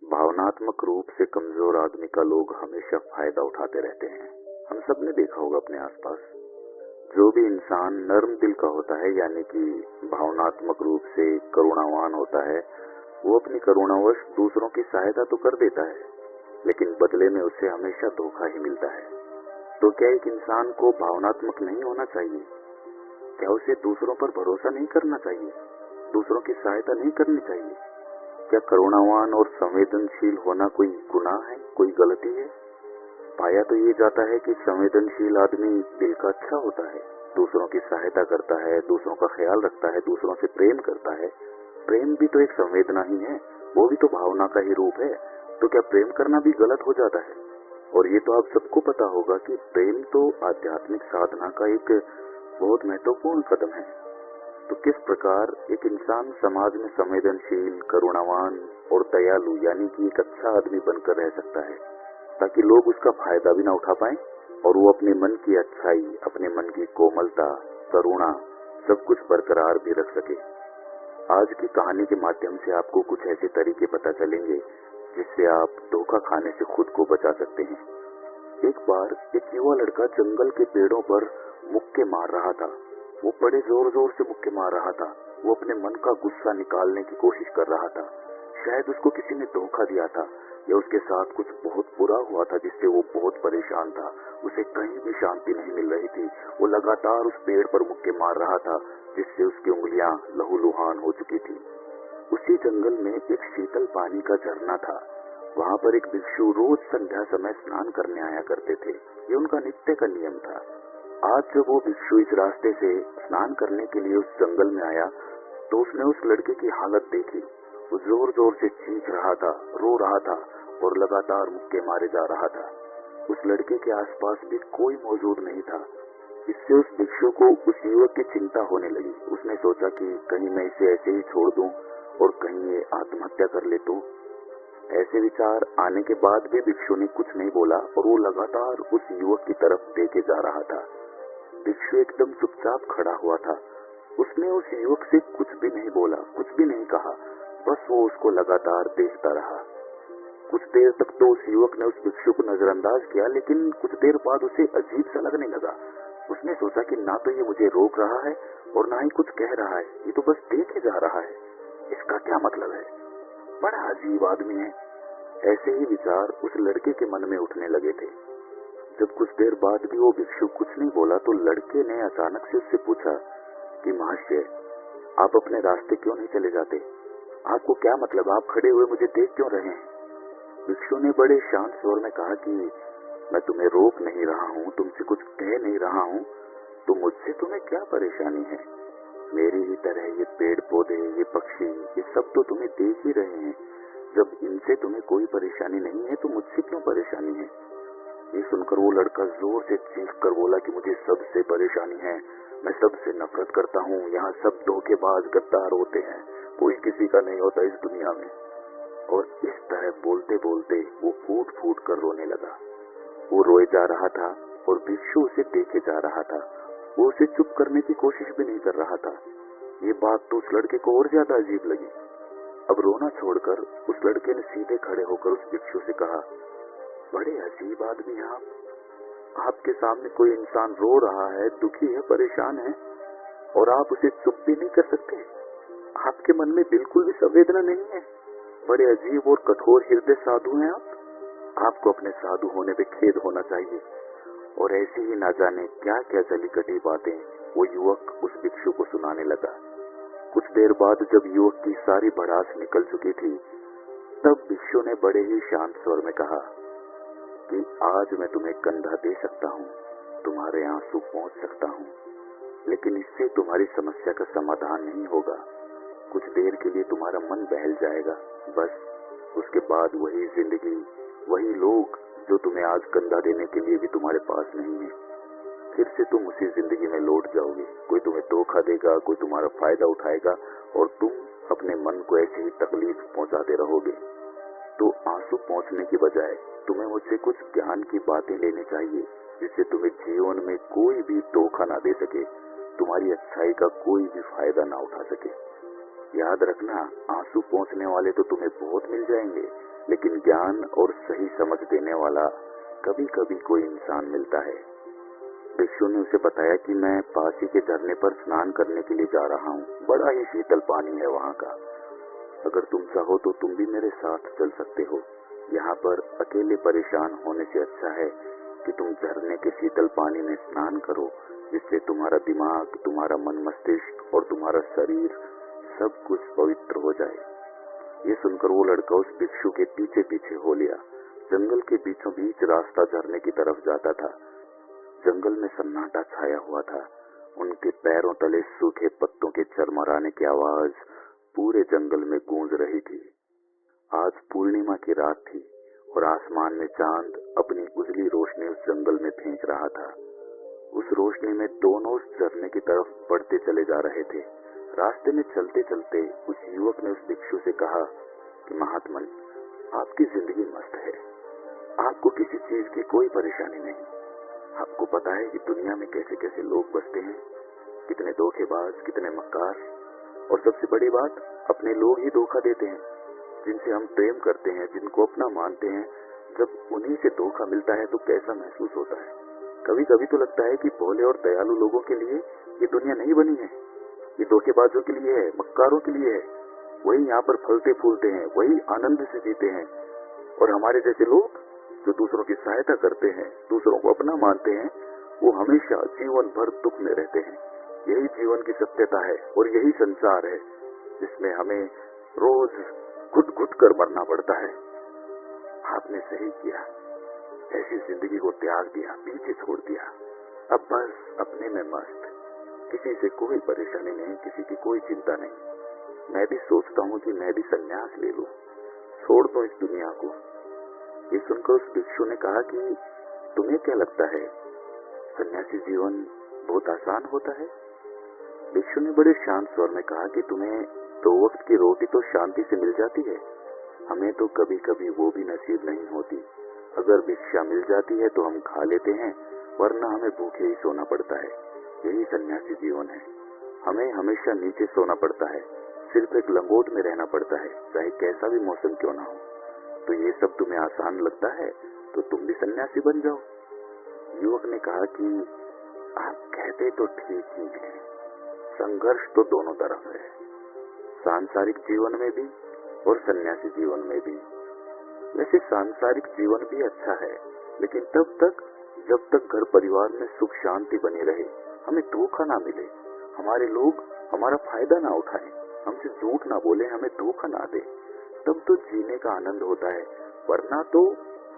भावनात्मक रूप से कमजोर आदमी का लोग हमेशा फायदा उठाते रहते हैं। हम सब ने देखा होगा अपने आसपास। जो भी इंसान नर्म दिल का होता है, यानी कि भावनात्मक रूप से करुणावान होता है, वो अपनी करुणावश दूसरों की सहायता तो कर देता है, लेकिन बदले में उसे हमेशा धोखा ही मिलता है। तो क्या एक इंसान को भावनात्मक नहीं होना चाहिए? क्या उसे दूसरों पर भरोसा नहीं करना चाहिए? दूसरों की सहायता नहीं करनी चाहिए? क्या करुणावान और संवेदनशील होना कोई गुनाह है, कोई गलती है? पाया तो ये जाता है कि संवेदनशील आदमी दिल का अच्छा होता है, दूसरों की सहायता करता है, दूसरों का ख्याल रखता है, दूसरों से प्रेम करता है। प्रेम भी तो एक संवेदना ही है, वो भी तो भावना का ही रूप है। तो क्या प्रेम करना भी गलत हो जाता है? और ये तो आप सबको पता होगा कि प्रेम तो आध्यात्मिक साधना का एक बहुत महत्वपूर्ण कदम है। तो किस प्रकार एक इंसान समाज में संवेदनशील, करुणावान और दयालु यानी कि एक अच्छा आदमी बनकर रह सकता है, ताकि लोग उसका फायदा भी ना उठा पाएं और वो अपने मन की अच्छाई, अपने मन की कोमलता, करुणा सब कुछ बरकरार भी रख सके। आज की कहानी के माध्यम से आपको कुछ ऐसे तरीके पता चलेंगे जिससे आप धोखा खाने से खुद को बचा सकते हैं। एक बार एक युवा लड़का जंगल के पेड़ों पर मुक्के मार रहा था। वो बड़े जोर जोर से मुक्के मार रहा था। वो अपने मन का गुस्सा निकालने की कोशिश कर रहा था। शायद उसको किसी ने धोखा दिया था या उसके साथ कुछ बहुत बुरा हुआ था जिससे वो बहुत परेशान था। उसे कहीं भी शांति नहीं मिल रही थी। वो लगातार उस पेड़ पर मुक्के मार रहा था जिससे उसकी उंगलियां लहूलुहान हो चुकी थी। उसी जंगल में एक शीतल पानी का झरना था। वहां पर एक भिक्षु रोज संध्या समय स्नान करने आया करते थे। ये उनका नित्य का नियम था। आज जब वो भिक्षु इस रास्ते से स्नान करने के लिए उस जंगल में आया तो उसने उस लड़के की हालत देखी। वो जोर जोर से चीख रहा था, रो रहा था और लगातार मुक्के मारे जा रहा था। उस लड़के के आसपास भी कोई मौजूद नहीं था। इससे उस भिक्षु को उस युवक की चिंता होने लगी। उसने सोचा कि कहीं मैं इसे ऐसे ही छोड़ दूं और कहीं ये आत्महत्या कर ले तो। ऐसे विचार आने के बाद भी भिक्षु ने कुछ नहीं बोला और वो लगातार उस युवक की तरफ देखे जा रहा था। भिक्षु एकदम चुपचाप खड़ा हुआ था। उसने उस युवक से कुछ भी नहीं बोला, कुछ भी नहीं कहा, बस वो उसको लगातार देखता रहा। कुछ देर तक तो उस युवक ने उस भिक्षु को नजरअंदाज किया, लेकिन कुछ देर बाद उसे अजीब सा लगने लगा। उसने सोचा कि ना तो ये मुझे रोक रहा है और ना ही कुछ कह रहा है, ये तो बस देखे जा रहा है। इसका क्या मतलब है? बड़ा अजीब आदमी है। ऐसे ही विचार उस लड़के के मन में उठने लगे थे। जब कुछ देर बाद भी वो भिक्षु कुछ नहीं बोला तो लड़के ने अचानक से उससे पूछा कि महाशय, आप अपने रास्ते क्यों नहीं चले जाते? आपको क्या मतलब, आप खड़े हुए मुझे देख क्यों रहे हैं? भिक्षु ने बड़े शांत स्वर में कहा कि मैं तुम्हें रोक नहीं रहा हूँ, तुमसे कुछ कह नहीं रहा हूँ, तो मुझसे तुम्हें क्या परेशानी है? मेरी ही तरह ये पेड़ पौधे, ये पक्षी, ये सब तो तुम्हें देख ही रहे हैं। जब इनसे तुम्हें कोई परेशानी नहीं है तो मुझसे क्यों परेशानी है? ये सुनकर वो लड़का जोर से चीख कर बोला कि मुझे सबसे परेशानी है, मैं सबसे नफरत करता हूँ, यहाँ सब धोखेबाज गद्दार होते हैं, कोई किसी का नहीं होता इस दुनिया में। और इस तरह बोलते बोलते वो फूट फूट कर रोने लगा। वो रोए जा रहा था और भिक्षु उसे देखे जा रहा था। वो उसे चुप करने की कोशिश भी नहीं कर रहा था। ये बात तो उस लड़के को और ज्यादा अजीब लगी। अब रोना छोड़कर उस लड़के ने सीधे खड़े होकर उस भिक्षु से कहा, बड़े अजीब आदमी हैं आप। आपके सामने कोई इंसान रो रहा है, दुखी है, परेशान है और आप उसे चुप भी नहीं कर सकते। आपके मन में बिल्कुल भी संवेदना नहीं है। बड़े अजीब और कठोर हृदय साधु हैं आप। आपको अपने साधु होने पे खेद होना चाहिए। और ऐसी ही ना जाने क्या क्या जली कटी बातें वो युवक उस भिक्षु को सुनाने लगा। कुछ देर बाद जब युवक की सारी भड़ास निकल चुकी थी तब भिक्षु ने बड़े ही शांत स्वर में कहा कि आज मैं तुम्हें कंधा दे सकता हूँ, तुम्हारे आंसू पहुँच सकता हूँ, लेकिन इससे तुम्हारी समस्या का समाधान नहीं होगा। कुछ देर के लिए तुम्हारा मन बहल जाएगा, बस उसके बाद वही जिंदगी, वही लोग जो तुम्हें आज कंधा देने के लिए भी तुम्हारे पास नहीं है। फिर से तुम उसी जिंदगी में लौट जाओगे। कोई तुम्हें धोखा देगा, कोई तुम्हारा फायदा उठाएगा और तुम अपने मन को ऐसी ही तकलीफ पहुंचाते रहोगे। तो आंसू पहुंचने की बजाय तुम्हें मुझसे कुछ ज्ञान की बातें लेनी चाहिए जिससे तुम्हें जीवन में कोई भी धोखा ना दे सके, तुम्हारी अच्छाई का कोई भी फायदा ना उठा सके। याद रखना, आंसू पहुंचने वाले तो तुम्हें बहुत मिल जाएंगे, लेकिन ज्ञान और सही समझ देने वाला कभी कभी कोई इंसान मिलता है। भिक्षु ने उसे बताया कि मैं पास ही के झरने पर स्नान करने के लिए जा रहा हूँ, बड़ा ही शीतल पानी है वहाँ का। अगर तुम चाहो तो तुम भी मेरे साथ चल सकते हो। यहाँ पर अकेले परेशान होने से अच्छा है कि तुम झरने के शीतल पानी में स्नान करो, जिससे तुम्हारा दिमाग, तुम्हारा मन मस्तिष्क और तुम्हारा शरीर सब कुछ पवित्र हो जाए। ये सुनकर वो लड़का उस भिक्षु के पीछे पीछे हो लिया। जंगल के बीचों बीच रास्ता झरने की तरफ जाता था। जंगल में सन्नाटा छाया हुआ था। उनके पैरों तले सूखे पत्तों के चरमराने की आवाज पूरे जंगल में गूंज रही थी। आज पूर्णिमा की रात थी और आसमान में चांद अपनी उजली रोशनी उस जंगल में फेंक रहा था। उस रोशनी में दोनों उस झरने की तरफ बढ़ते चले जा रहे थे। रास्ते में चलते चलते उस युवक ने उस भिक्षु से कहा कि महात्मन, आपकी जिंदगी मस्त है, आपको किसी चीज की कोई परेशानी नहीं। आपको पता है कि दुनिया में कैसे कैसे लोग बसते हैं, कितने धोखेबाज, कितने मक्कार, और सबसे बड़ी बात, अपने लोग ही धोखा देते हैं। जिनसे हम प्रेम करते हैं, जिनको अपना मानते हैं, जब उन्हीं से धोखा मिलता है तो कैसा महसूस होता है। कभी कभी तो लगता है कि भोले और दयालु लोगों के लिए ये दुनिया नहीं बनी है, ये धोखेबाजों के लिए है, मक्कारों के लिए है। वही यहाँ पर फलते फूलते हैं, वही आनंद से जीते हैं, और हमारे जैसे लोग जो दूसरों की सहायता करते हैं, दूसरों को अपना मानते हैं, वो हमेशा जीवन भर दुख में रहते हैं। यही जीवन की सत्यता है और यही संसार है जिसमें हमें रोज घुट घुट कर मरना पड़ता है। आपने सही किया, ऐसी जिंदगी को त्याग दिया, पीछे छोड़ दिया। अब बस अपने में मस्त, किसी से कोई परेशानी नहीं, किसी की कोई चिंता नहीं। मैं भी सोचता हूँ कि मैं भी संन्यास ले लूं, छोड़ दूं इस दुनिया को। ये सुनकर उस भिक्षु ने कहा कि तुम्हें क्या लगता है, सन्यासी जीवन बहुत आसान होता है? भिक्षु ने बड़े शांत स्वर में कहा कि तुम्हें 2 वक्त की रोटी तो शांति से मिल जाती है, हमें तो कभी कभी वो भी नसीब नहीं होती। अगर भिक्षा मिल जाती है तो हम खा लेते हैं, वरना हमें भूखे ही सोना पड़ता है। यही सन्यासी जीवन है। हमें हमेशा नीचे सोना पड़ता है, सिर्फ एक लंगोट में रहना पड़ता है, चाहे कैसा भी मौसम क्यों ना हो। तो ये सब तुम्हें आसान लगता है तो तुम भी सन्यासी बन जाओ। युवक ने कहा कि आप कहते तो ठीक ही है, संघर्ष तो दोनों तरफ है, सांसारिक जीवन में भी और सन्यासी जीवन में भी। वैसे सांसारिक जीवन भी अच्छा है, लेकिन तब तक जब तक घर परिवार में सुख शांति बनी रहे, हमें धोखा ना मिले, हमारे लोग हमारा फायदा ना उठाएं, हमसे झूठ ना बोले, हमें धोखा ना दे, तब तो जीने का आनंद होता है, वरना तो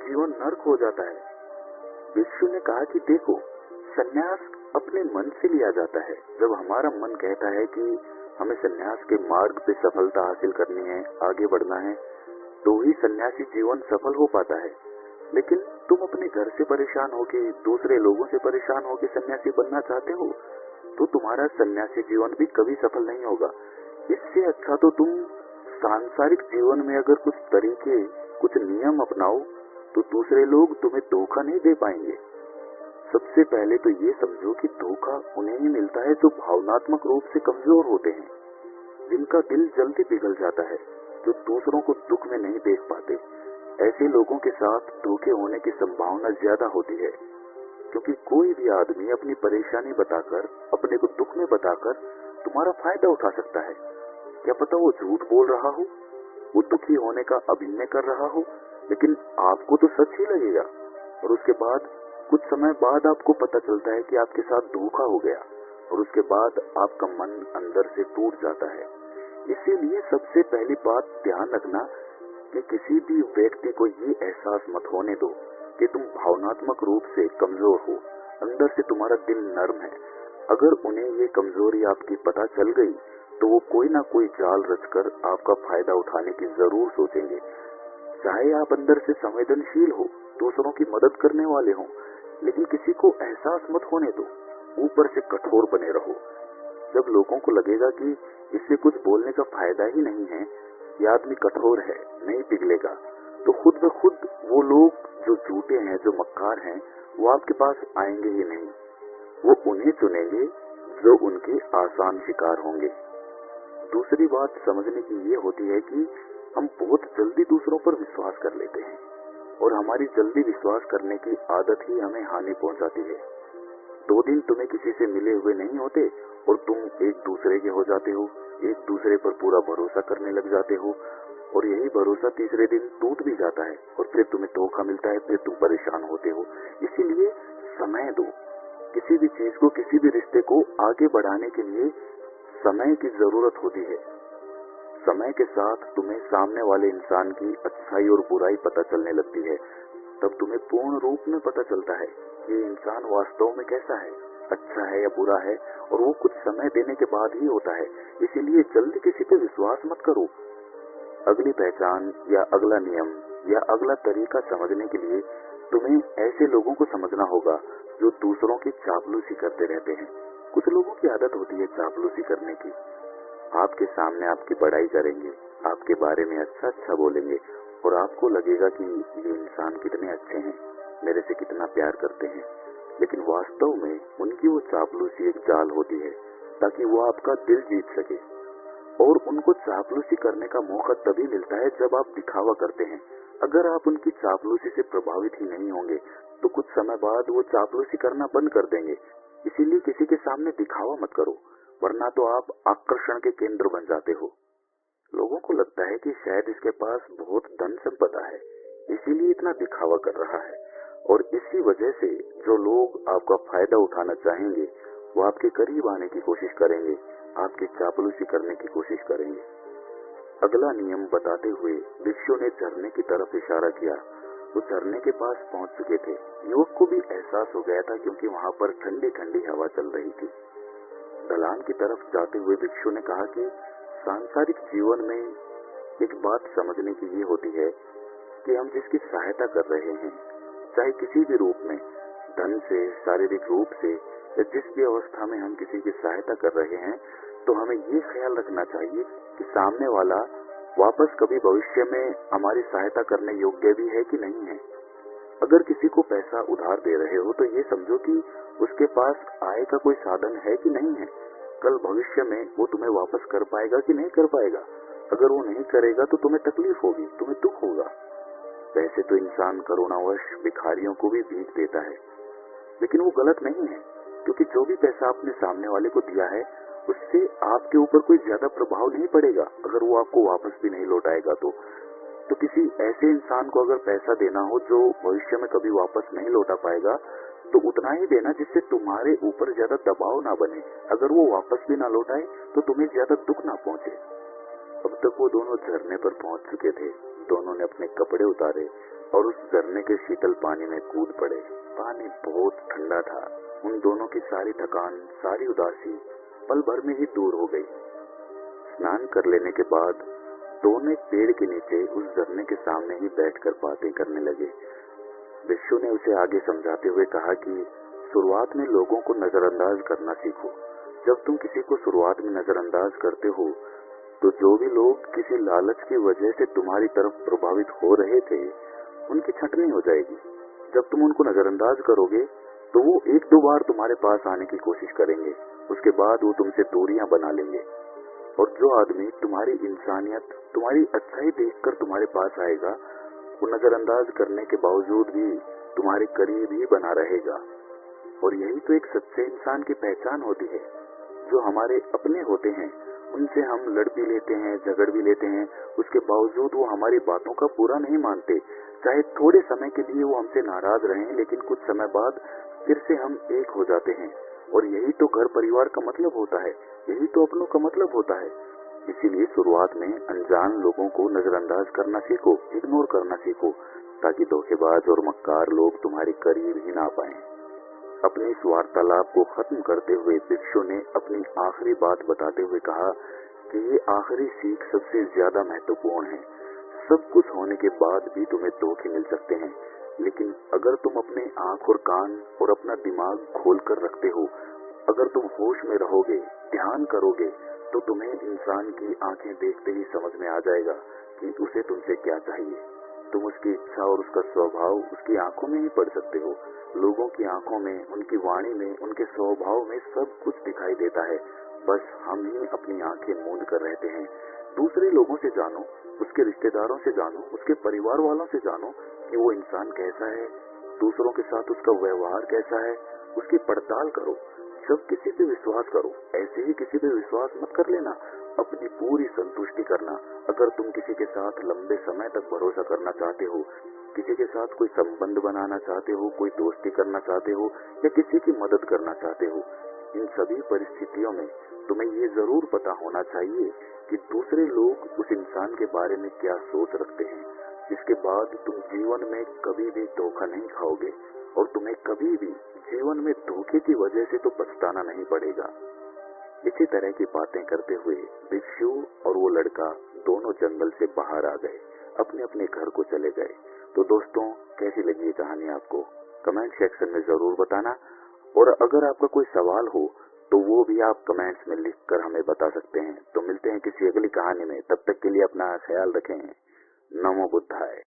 जीवन नर्क हो जाता है। भिक्षु ने कहा कि देखो, सन्यास अपने मन से लिया जाता है। जब हमारा मन कहता है कि हमें सन्यास के मार्ग पे सफलता हासिल करनी है, आगे बढ़ना है, तो ही सन्यासी जीवन सफल हो पाता है। लेकिन तुम अपने घर से परेशान होके, दूसरे लोगों से परेशान होके सन्यासी बनना चाहते हो, तो तुम्हारा सन्यासी जीवन भी कभी सफल नहीं होगा। इससे अच्छा तो तुम सांसारिक जीवन में अगर कुछ तरीके, कुछ नियम अपनाओ, तो दूसरे लोग तुम्हें धोखा नहीं दे पाएंगे। सबसे पहले तो ये समझो कि धोखा उन्हें ही मिलता है जो भावनात्मक रूप से कमजोर होते हैं, जिनका दिल जल्दी पिघल जाता है, जो दूसरों को दुख में नहीं देख पाते। ऐसे लोगों के साथ धोखे होने की संभावना ज्यादा होती है, क्योंकि कोई भी आदमी अपनी परेशानी बताकर, अपने को दुख में बताकर तुम्हारा फायदा उठा सकता है। क्या पता वो झूठ बोल रहा हो, वो दुखी होने का अभिनय कर रहा हो, लेकिन आपको तो सच ही लगेगा, और उसके बाद कुछ समय बाद आपको पता चलता है कि आपके साथ धोखा हो गया, और उसके बाद आपका मन अंदर से टूट जाता है। इसीलिए सबसे पहली बात ध्यान रखना कि किसी भी व्यक्ति को ये एहसास मत होने दो कि तुम भावनात्मक रूप से कमजोर हो, अंदर से तुम्हारा दिल नर्म है। अगर उन्हें ये कमजोरी आपकी पता चल गई तो वो कोई ना कोई जाल रचकर आपका फायदा उठाने की जरूर सोचेंगे। चाहे आप अंदर से संवेदनशील हो, दूसरों की मदद करने वाले हो, लेकिन किसी को एहसास मत होने दो, ऊपर से कठोर बने रहो। जब लोगों को लगेगा कि इससे कुछ बोलने का फायदा ही नहीं है, ये आदमी कठोर है, नहीं पिघलेगा, तो खुद ब खुद वो लोग जो झूठे हैं, जो मक्कार हैं, वो आपके पास आएंगे ही नहीं। वो उन्हें चुनेंगे जो उनके आसान शिकार होंगे। दूसरी बात समझने की ये होती है कि हम बहुत जल्दी दूसरों पर विश्वास कर लेते हैं और हमारी जल्दी विश्वास करने की आदत ही हमें हानि पहुंचाती है। 2 दिन तुम्हें किसी से मिले हुए नहीं होते और तुम एक दूसरे के हो जाते हो, एक दूसरे पर पूरा भरोसा करने लग जाते हो और यही भरोसा तीसरे दिन टूट भी जाता है और फिर तुम्हें धोखा मिलता है, फिर तुम परेशान होते हो। इसीलिए समय दो। किसी भी चीज को, किसी भी रिश्ते को आगे बढ़ाने के लिए समय की जरूरत होती है। समय के साथ तुम्हें सामने वाले इंसान की अच्छाई और बुराई पता चलने लगती है। तब तुम्हें पूर्ण रूप में पता चलता है कि ये इंसान वास्तव में कैसा है, अच्छा है या बुरा है, और वो कुछ समय देने के बाद ही होता है। इसीलिए जल्दी किसी पे विश्वास मत करो। अगली पहचान या अगला नियम या अगला तरीका समझने के लिए तुम्हें ऐसे लोगों को समझना होगा जो दूसरों की चापलूसी करते रहते हैं। कुछ लोगों की आदत होती है चापलूसी करने की। आपके सामने आपकी बड़ाई करेंगे, आपके बारे में अच्छा अच्छा बोलेंगे और आपको लगेगा कि ये इंसान कितने अच्छे हैं, मेरे से कितना प्यार करते हैं। लेकिन वास्तव में उनकी वो चापलूसी एक जाल होती है ताकि वो आपका दिल जीत सके। और उनको चापलूसी करने का मौका तभी मिलता है जब आप दिखावा करते हैं। अगर आप उनकी चापलूसी से प्रभावित ही नहीं होंगे तो कुछ समय बाद वो चापलूसी करना बंद कर देंगे। इसीलिए किसी के सामने दिखावा मत करो, वरना तो आप आकर्षण के केंद्र बन जाते हो। लोगों को लगता है कि शायद इसके पास बहुत धन संपदा है, इसीलिए इतना दिखावा कर रहा है, और इसी वजह से जो लोग आपका फायदा उठाना चाहेंगे वो आपके करीब आने की कोशिश करेंगे, आपकी चापलूसी करने की कोशिश करेंगे। अगला नियम बताते हुए भिक्षु ने झरने की तरफ इशारा किया। वो झरने के पास पहुंच चुके थे। युवक को भी एहसास हो गया था क्योंकि वहां पर ठंडी ठंडी हवा चल रही थी। ढलान की तरफ जाते हुए भिक्षु ने कहा कि सांसारिक जीवन में एक बात समझने की ये होती है कि हम जिसकी सहायता कर रहे हैं, चाहे किसी भी रूप में, धन से, शारीरिक रूप से, या जिस भी अवस्था में हम किसी की सहायता कर रहे हैं, तो हमें ये ख्याल रखना चाहिए कि सामने वाला वापस कभी भविष्य में हमारी सहायता करने योग्य भी है कि नहीं है। अगर किसी को पैसा उधार दे रहे हो तो ये समझो कि उसके पास आय का कोई साधन है कि नहीं है। कल भविष्य में वो तुम्हें वापस कर पाएगा कि नहीं कर पाएगा। अगर वो नहीं करेगा तो तुम्हें तकलीफ होगी, तुम्हें दुख होगा। वैसे तो इंसान करुणावश भिखारियों को भी भीख देता है, लेकिन वो गलत नहीं है, क्योंकि जो भी पैसा आपने सामने वाले को दिया है उससे आपके ऊपर कोई ज्यादा प्रभाव नहीं पड़ेगा। अगर वो आपको वापस भी नहीं लौटाएगा तो किसी ऐसे इंसान को अगर पैसा देना हो जो भविष्य में कभी वापस नहीं लौटा पाएगा, तो उतना ही देना जिससे तुम्हारे ऊपर ज्यादा दबाव ना बने। अगर वो वापस भी ना लौटाए तो तुम्हें ज्यादा दुख ना पहुंचे। अब तक वो दोनों झरने पर पहुंच चुके थे। दोनों ने अपने कपड़े उतारे और उस झरने के शीतल पानी में कूद पड़े। पानी बहुत ठंडा था। उन दोनों की सारी थकान, सारी उदासी पल भर में ही दूर हो गई। स्नान कर लेने के बाद दोनों एक पेड़ के नीचे उस झरने के सामने ही बैठकर बातें करने लगे। भिक्षु ने उसे आगे समझाते हुए कहा कि शुरुआत में लोगों को नजरअंदाज करना सीखो। जब तुम किसी को शुरुआत में नजरअंदाज करते हो तो जो भी लोग किसी लालच की वजह से तुम्हारी तरफ प्रभावित हो रहे थे, उनकी छंटनी हो जाएगी। जब तुम उनको नजरअंदाज करोगे तो वो 1-2 बार तुम्हारे पास आने की कोशिश करेंगे, उसके बाद वो तुमसे दूरियां बना लेंगे। और जो आदमी तुम्हारी इंसानियत, तुम्हारी अच्छाई देखकर तुम्हारे पास आएगा, वो नजरअंदाज करने के बावजूद भी तुम्हारे करीब ही बना रहेगा। और यही तो एक सच्चे इंसान की पहचान होती है। जो हमारे अपने होते हैं उनसे हम लड़ भी लेते हैं, झगड़ भी लेते हैं, उसके बावजूद वो हमारी बातों का बुरा नहीं मानते। चाहे थोड़े समय के लिए वो हमसे नाराज रहें, लेकिन कुछ समय बाद फिर से हम एक हो जाते हैं। और यही तो घर परिवार का मतलब होता है, यही तो अपनों का मतलब होता है। इसीलिए शुरुआत में अनजान लोगों को नजरअंदाज करना सीखो, इग्नोर करना सीखो, ताकि धोखेबाज और मक्कार लोग तुम्हारे करीब ही ना पाएं। अपनी इस वार्तालाप को खत्म करते हुए भिक्षु ने अपनी आखिरी बात बताते हुए कहा कि ये आखिरी सीख सबसे ज्यादा महत्वपूर्ण है। सब कुछ होने के बाद भी तुम्हें धोखे मिल सकते हैं, लेकिन अगर तुम अपने आंख और कान और अपना दिमाग खोल कर रखते हो, अगर तुम होश में रहोगे, ध्यान करोगे, तो तुम्हें इंसान की आंखें देखते ही समझ में आ जाएगा कि उसे तुमसे क्या चाहिए। तुम उसकी इच्छा और उसका स्वभाव उसकी आंखों में ही पढ़ सकते हो। लोगों की आंखों में, उनकी वाणी में, उनके स्वभाव में सब कुछ दिखाई देता है। बस हम ही अपनी आंखें मूंद कर रहते हैं। दूसरे लोगों से जानो, उसके रिश्तेदारों से जानो, उसके परिवार वालों से जानो कि वो इंसान कैसा है, दूसरों के साथ उसका व्यवहार कैसा है, उसकी पड़ताल करो। सब किसी पे विश्वास करो, ऐसे ही किसी पे विश्वास मत कर लेना। अपनी पूरी संतुष्टि करना। अगर तुम किसी के साथ लंबे समय तक भरोसा करना चाहते हो, किसी के साथ कोई संबंध बनाना चाहते हो, कोई दोस्ती करना चाहते हो या किसी की मदद करना चाहते हो, इन सभी परिस्थितियों में तुम्हें ये जरूर पता होना चाहिए कि दूसरे लोग उस इंसान के बारे में क्या सोच रखते हैं। इसके बाद तुम जीवन में कभी भी धोखा नहीं खाओगे और तुम्हें कभी भी जीवन में धोखे की वजह से तो पछताना नहीं पड़ेगा। इसी तरह की बातें करते हुए भिक्षु और वो लड़का दोनों जंगल से बाहर आ गए, अपने अपने घर को चले गए। तो दोस्तों, कैसी लगी ये कहानी आपको? कमेंट सेक्शन में जरूर बताना, और अगर आपका कोई सवाल हो तो वो भी आप कमेंट्स में लिखकर हमें बता सकते हैं। तो मिलते हैं किसी अगली कहानी में, तब तक के लिए अपना ख्याल रखें। नमो बुद्धाय।